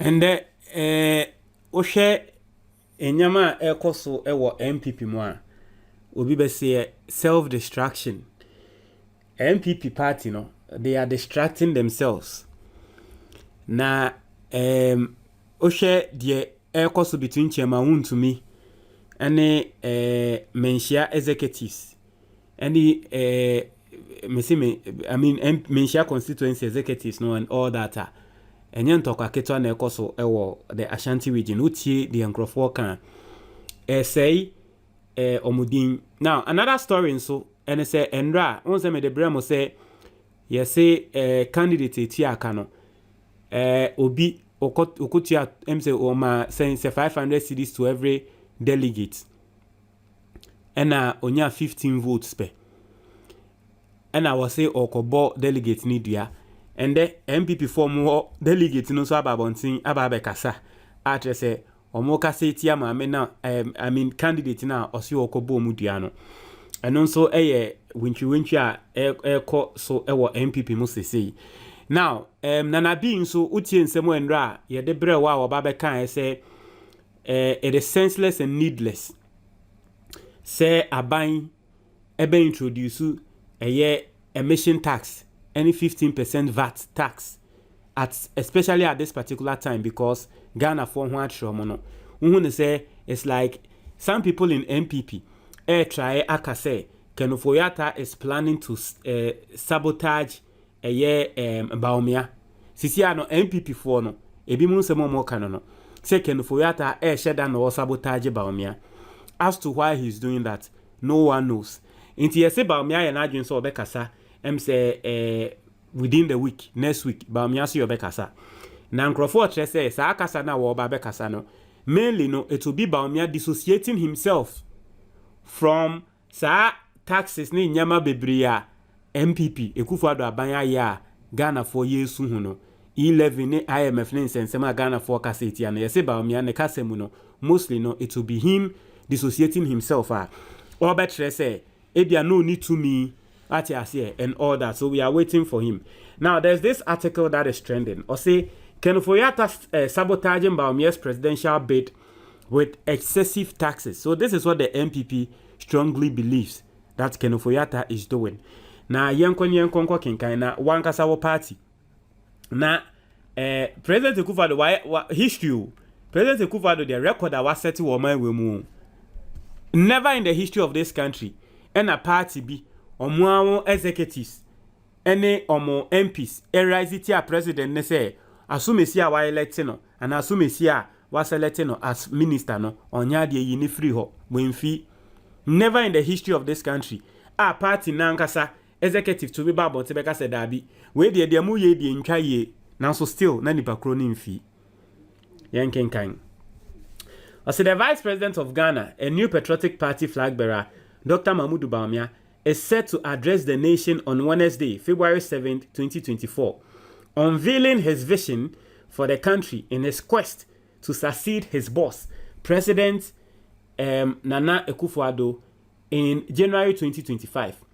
And Oshe enyama ekoso ewo MPP mu a obi be say self distraction. MPP party no, they are distracting themselves. Na Oshe de ekoso between chairman to me and menshia executives. Any menshia constituency executives no and all that. Enye ntoka ketwa na ekoso ewo the Ashanti region utie the nkrofo kan say omudin. Now another story so and say enra won say me de bremo say yes say candidate ti aka no obi okotua say o ma say 500 cedis to every delegate and onya 15 votes per and I was say okobo delegate ni dua. And the MPP form delegate no so ababontin ababe kasa atre say omo kasa etia ma me na candidate na osi okobo mu dua no eno nso wintwi a ekọ so ewo MPP mu sesei. Now nana bi nso utie nsemo enra ye de bre wa obabe kan say it is senseless and needless say aban ebe introduce emission tax, any 15% VAT tax, especially at this particular time, because Ghana for one tromono. We say it's like some people in MPP try akase Ofori Atta is planning to sabotage Bawumia. Sisi ano MPP for no ebi mun se mo kano no say Ofori Atta sheda no sabotage Bawumia. As to why he's doing that, no one knows. Inti yese Bawumia ye na adwin so obekasa say within the week, next week, Bawumia si obekasa. Na nkrofo tre say sa akasa na wo ba bekasa no. Mainly no, it will be Bawumia dissociating himself from sa taxes ni nyama bebriya MPP Ekufuado abanya ya Ghana for yesu hu no. 11 ni IMF ni nsema Ghana for kaseti ya no. Yese Bawumia ne kasemu no. Mostly no, it will be him dissociating himself. Obetre say ebia no need to me and all that. So we are waiting for him. Now there's this article that is trending. Or say Ofori Atta sabotaging Bawumia's presidential bid with excessive taxes. So this is what the MPP strongly believes that Ofori Atta is doing. Now yenkon kinkai na wankasa wo party. Na President Ekufuado history. President Ekufuado the record that was set wo man we mu. Never in the history of this country and a party be omo executives ene omo MPs rise ti a president ne say asumesi a wa elect no and asumesi a wa select no as minister no onya de yi ni free ho wenfi. Never in the history of this country a party nankasa executive to be babo te beka say dabi we de mu ye de ntwa ye na so still na nipa kro ni mfi yenkenkan. As the Vice President of Ghana, a new patriotic party flag bearer, Dr. Mahmoud Bawumia, is set to address the nation on Wednesday, February 7, 2024, unveiling his vision for the country in his quest to succeed his boss, President Nana Akufo-Addo, in January 2025.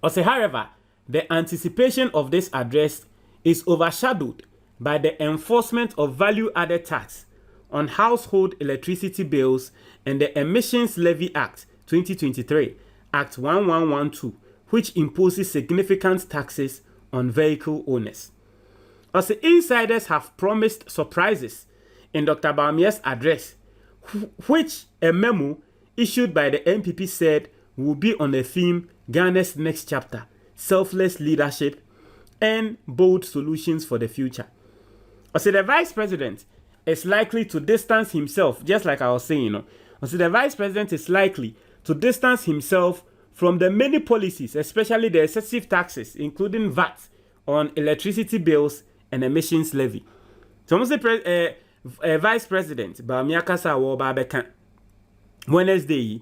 However, the anticipation of this address is overshadowed by the enforcement of value-added tax on household electricity bills and the Emissions Levy Act 2023, Act 1112, which imposes significant taxes on vehicle owners. As the insiders have promised surprises in Dr. Bawumia's address, which a memo issued by the MPP said will be on the theme Ghana's next chapter, selfless leadership and bold solutions for the future. As the Vice President is likely to distance himself, just like I was saying, so the Vice President is likely to distance himself from the many policies, especially the excessive taxes, including VAT on electricity bills and emissions levy. So almost the Vice President, Bawumia kasa wo ba beka Wednesday,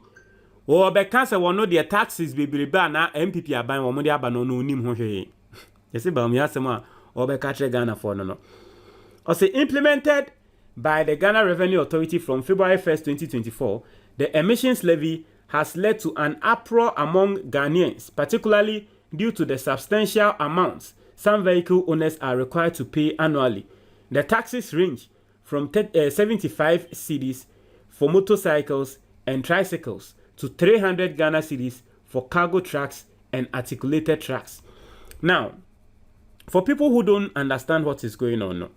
wo beka se wono the taxes bebrebe na MPP aban wo mo de aba no nim ho hwe. Yesi Bawumia asema wo beka tre Ghana for no. Also implemented by the Ghana Revenue Authority from February 1st, 2024, the emissions levy has led to an uproar among Ghanaians, particularly due to the substantial amounts some vehicle owners are required to pay annually The taxes range from 75 cedis for motorcycles and tricycles to 300 Ghana cedis for cargo trucks and articulated trucks. Now, for people who don't understand what is going on,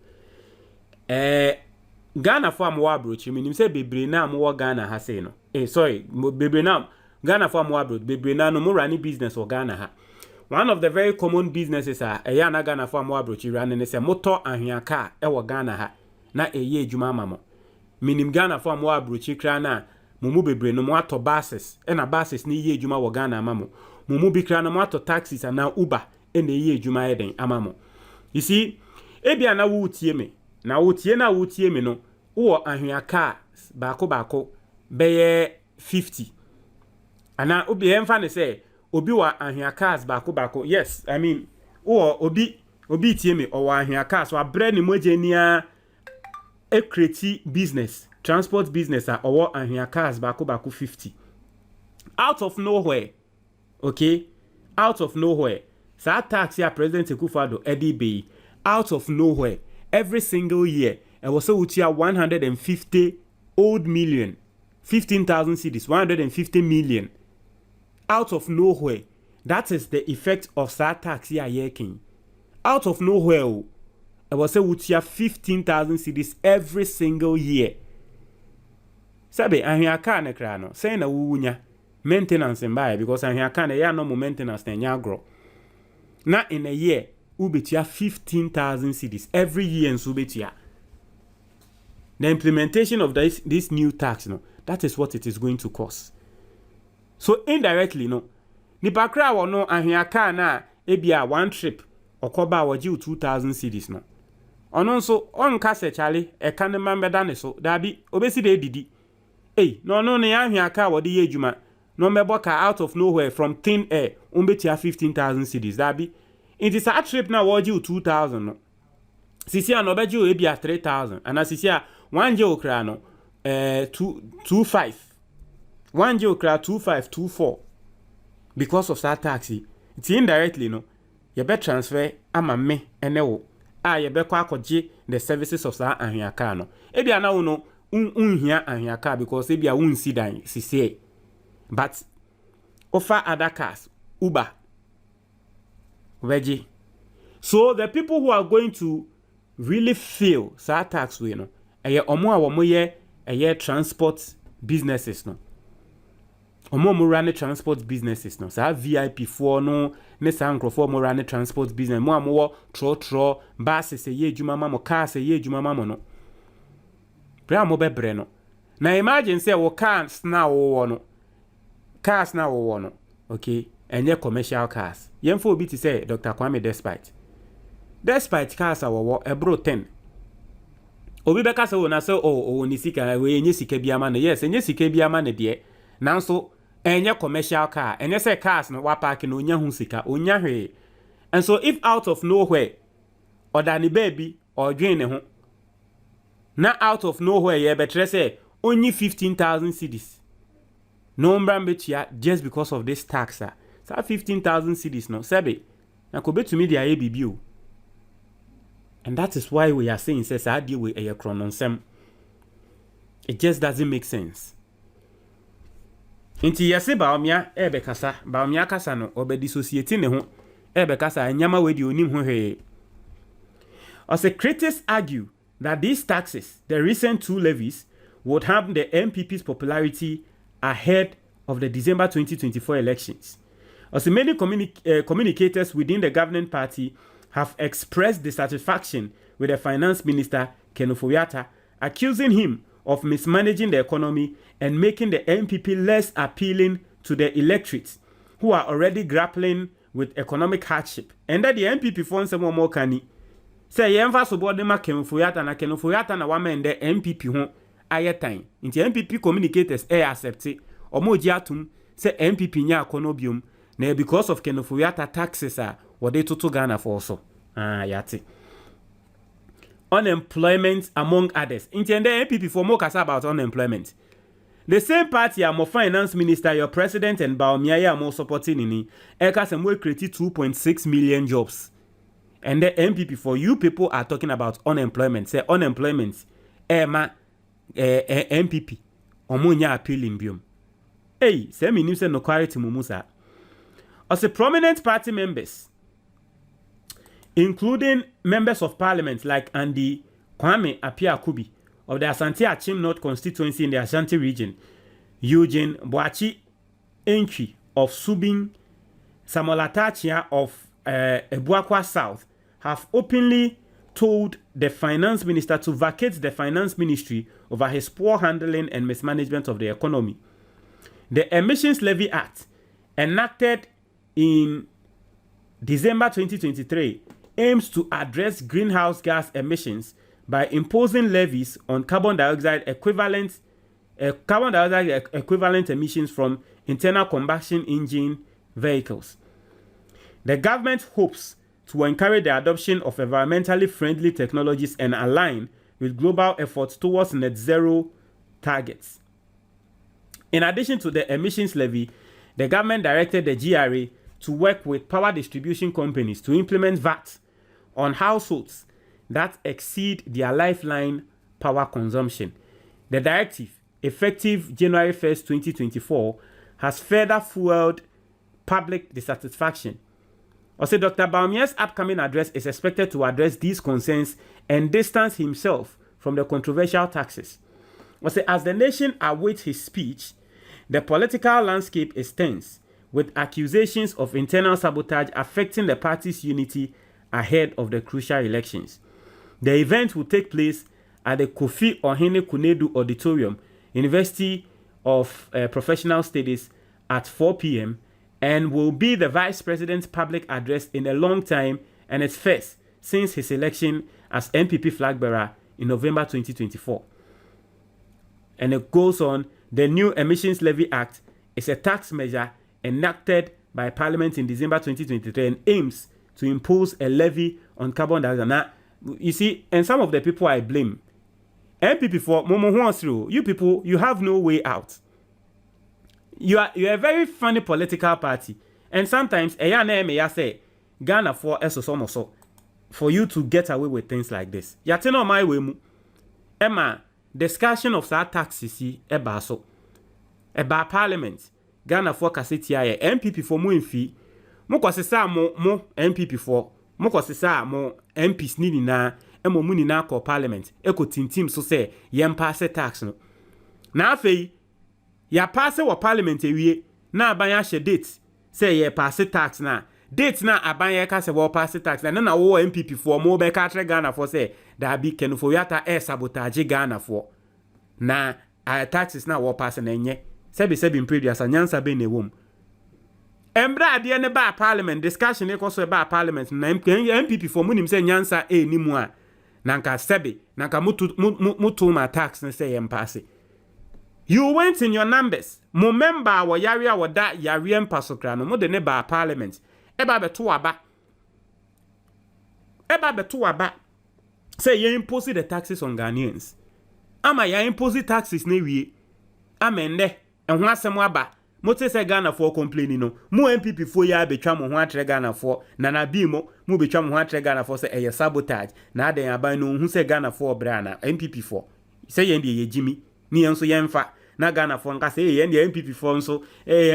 Ghana for amwa abroach, meaning say bebre na amwa Ghana ha say no. Sorry, bebre na Ghana for amwa abroach, bebre na no more running business or Ghana ha. One of the very common businesses are yana Ghana for amwa abroach run and say motor and car ewa Ghana ha na eye juma mamo. Meaning Ghana for amwa abroach kra na mumu bebre no mo ato buses and a buses ni ye juma wa Ghana mamo. Mumu bi kra no mo ato taxis and now Uber and ye juma eden amamo. You see, ebia na wo tie me. Na wotie me no wo ahwea car baako beye 50 ana obi emfa ne say obi wa ahwea cars baako yes I mean wo obi tie me o wa ahwea cars wa bre ne mogenia e create business transport business a owo ahwea cars baako 50 out of nowhere. Okay, out of nowhere sa tax ya president Akufo-Addo edebe out of nowhere. Every single year, I was so with 150 old million, 15,000 cedis, 150 million out of nowhere. That is the effect of that tax year king. Out of nowhere, I was so with 15,000 cedis every single year. Sabe, I hear car ne krano, say na wunya maintenance and buy because I hear car ne ya no maintenance na grow. Not in a year. Ubetia 15,000 cedis every year in Subetia. The implementation of this new tax, that is what it is going to cost. So indirectly, nipa kra wo no ahia car na ebia one trip okoba waji 2,000 cedis no. Ono nso onka se chale e kan mambeda ne so dabi obesi de didi. No ne ahia car wo de ye adwuma no mebo ka out of nowhere from thin air umbetia 15,000 cedis dabi. It is a trip now waji 2,000 no. Sisi an obeji o ebia 3,000 and sisi a 1 je okra no 25 1 je okra 2524 because of that taxi. It's indirectly no you be transfer ama me ene wo you be kwa akogye the services of that ahia car no. Ebia na wo no unhia ahia car because ebia unsi dan sisi but offer other cars Uber. Veggie. So the people who are going to really feel that tax way no transport businesses no omo run transport businesses no sa VIP for no ne sa nkrofo mo run transport business mo amowo tro buses ye adwuma mamo cars ye adwuma mamo no pra mo bebre no na imagine say wo cars na wo no okay enye commercial cars yemfo obi ti say Dr. Kwame despite cars awowo ebro 10 obi beka say wona say ni sika we enye sika bia ma no yes enye sika bia ma no de nanso enye commercial car enye say cars no wa park no onya hu sika onya hwe and so if out of nowhere odani baby or dwen ne ho na out of nowhere ye betre say only 15,000 cedis no mbrambetia just because of this tax so 15,000 cedis no sebe na ko betumi dia ye bibio. And that is why we are saying says I deal with a chrononsem. It just doesn't make sense. Inti yase Bawumia Bawumia kasa no obe dissociate ne ho kasa anyama we di onim ho hwe. As critics argue that these taxes, the recent two levies, would harm the MPP's popularity ahead of the December 2024 elections. As many communicators within the governing party have expressed dissatisfaction with the finance minister, Ofori Atta, accusing him of mismanaging the economy and making the MPP less appealing to the electorate who are already grappling with economic hardship. And that the MPP funds some more canny. Say, Yemfa Sobodema Ofori Atta na Ofori Atta na wama and the MPP hon aye time. Inti MPP communicators accepted or mo jiatum say MPP nya konobium na because of Ofori Atta taxes what they to Ghana for also. Yati. Unemployment among others. Intend MPP for more kasa about unemployment. The same party are more finance minister, your president and Bawumia are more supporting in Eka Semwe created 2.6 million jobs. And the MPP for you people are talking about unemployment. Say unemployment. MPP. Omunya appealing biom. Hey, say me nim say no quality mumusa. As a prominent party members, including members of parliament like Andy Kwame Appiah-Kubi of the Asante Achim North constituency in the Ashanti region, Eugene Boachi Entry of Subin, Samuel Atachia of Ebuakwa South have openly told the finance minister to vacate the finance ministry over his poor handling and mismanagement of the economy. The Emissions Levy Act, enacted in December 2023, aims to address greenhouse gas emissions by imposing levies on carbon dioxide equivalent emissions from internal combustion engine vehicles. The government hopes to encourage the adoption of environmentally friendly technologies and align with global efforts towards net zero targets. In addition to the emissions levy, the government directed the GRA to work with power distribution companies to implement VAT on households that exceed their lifeline power consumption. The directive, effective January 1st, 2024, has further fueled public dissatisfaction. Also, Dr. Bawumia's upcoming address is expected to address these concerns and distance himself from the controversial taxes. Also, as the nation awaits his speech, the political landscape is tense, with accusations of internal sabotage affecting the party's unity ahead of the crucial elections. The event will take place at the Kofi Ohene Kunedu Auditorium, University of Professional Studies, at 4 p.m. and will be the Vice President's public address in a long time and its first since his election as MPP flag bearer in November 2024. And it goes on, the new Emissions Levy Act is a tax measure enacted by Parliament in December 2023 and aims to impose a levy on carbon dioxide. Now, you see, and some of the people I blame, MPP for Momo, you people, you have no way out. You are a very funny political party, and sometimes say Ghana for so for you to get away with things like this. Yateno my way Emma discussion of that taxes eba so eba parliament Ghana for kaseti MPP for mo infi mo kwasesa mo MPP for mo kwasesa mo MPs ni na emo mu ni na ko parliament eko tintim so say yem pass tax no na afei ya pass wa parliament ewie na abanya hye date say ye pass tax na date na abanya ka say wo pass tax na wo MPP for mo be ka tre Ghana for say da bi ken for yata sabotage Ghana for na taxes na wo pass na enye sebi previous anyansa be na wom embra ade ne ba parliament discussion e koso ba parliament na MPP for munim say nyansa ni mu a nanka sebi nanka mutu ma tax na say yem pass. You went in your numbers. Mo member wo yarea wo da yare empasokra no mo de ne ba parliament. Eba beto aba. Say you impose the taxes on Ghanaians. Ama ya impose taxes na wie. Amende enho asem aba. Mo te say Ghana for complaining no. Mo MPP for ya betwa mo ho atre Ghana for na bi mo betwa mo ho atre Ghana for say eye sabotage. Na adan aban no hu say Ghana for bra na MPP for. Say ye ndie ye jimi. Ni enso yemfa na Ghana for nka say ye ndie MPP for nso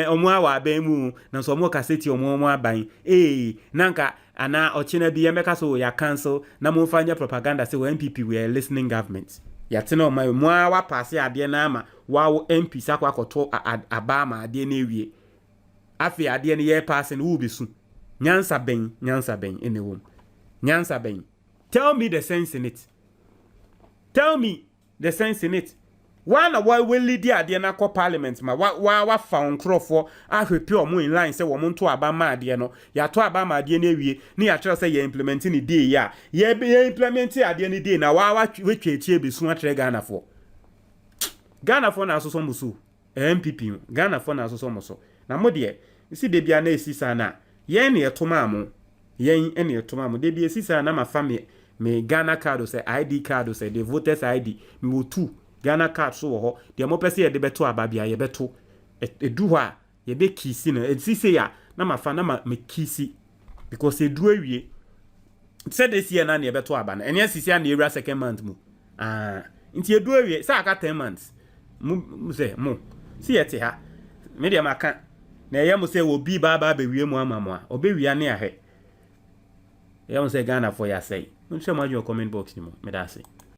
omo awa aban mu na so omo kaseti omo aban nanka ana ochina bi yemeka so ya cancel na mo fanya propaganda say MPP we are listening government ya tena my mo awa pass ade na ama wa MP sakwa koto abama ade na ewie afi ade na ye pass na wo besu nyansa ben ene wom nyansa ben. Tell me the sense in it. One why will lead the na ko parliament ma wa found crofo ahwepe omo in line say wo mo nto aba ma ade no ya to aba ma ade na ewie ni ya tell say ye implementing the day ya ye be implement ade ni day na wa twetwe be su atre Ghana for na so musu MPP Ghana for na so muso na mo de isi de bia na esisa na ye na etoma mo yen ene etoma mo de bia esisa na ma family me Ghana card say ID card say the voters ID me wo two Ghana card so ho de mo pese ye de beto ababia ye beto edu ho a ye be kisi no esi se ya na mafa na me kisi because edu awie said this year na na beto aba na enya sisi na ewura second month mu nti edu awie say aka 10 months mu say mu si yete ha me de maka na eye mu say obi ba be wie mu amamu a obewia ne ahe eye mu say Ghana for ya say mun share my comment box ni mu me da say